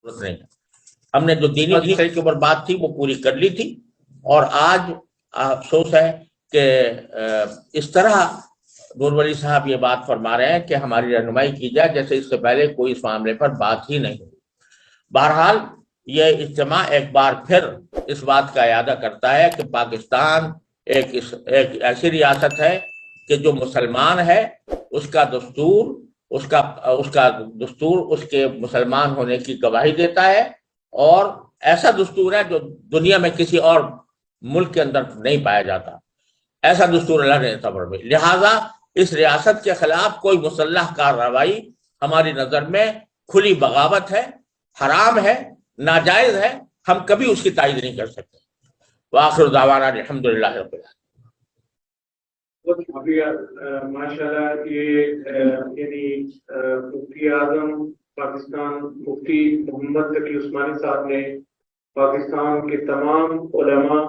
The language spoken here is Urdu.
ضرورت نہیں ہے. ہم نے جو دینی مسئلے کے اوپر بات تھی وہ پوری کر لی تھی، اور آج افسوس ہے کہ اس طرح نور ولی صاحب یہ بات فرما رہے ہیں کہ ہماری رہنمائی کی جائے جیسے اس سے پہلے کوئی اس معاملے پر بات ہی نہیں ہوئی. بہرحال یہ اجتماع ایک بار پھر اس بات کا اعادہ کرتا ہے کہ پاکستان ایک ایسی ریاست ہے کہ جو مسلمان ہے اس کا دستور اس کے مسلمان ہونے کی گواہی دیتا ہے، اور ایسا دستور ہے جو دنیا میں کسی اور ملک کے اندر نہیں پایا جاتا. ایسا دستور اللہ نے صبر میں. لہذا اس ریاست کے خلاف کوئی مسلح کارروائی ہماری نظر میں کھلی بغاوت ہے، حرام ہے، ناجائز ہے. ہم کبھی اس کی تائید نہیں کر سکتے. وآخر دعوانا الحمدللہ رب العالمین. ابھی ماشاءاللہ یہ یعنی مفتی اعظم پاکستان مفتی محمد تقی عثمانی صاحب نے پاکستان کے تمام علماء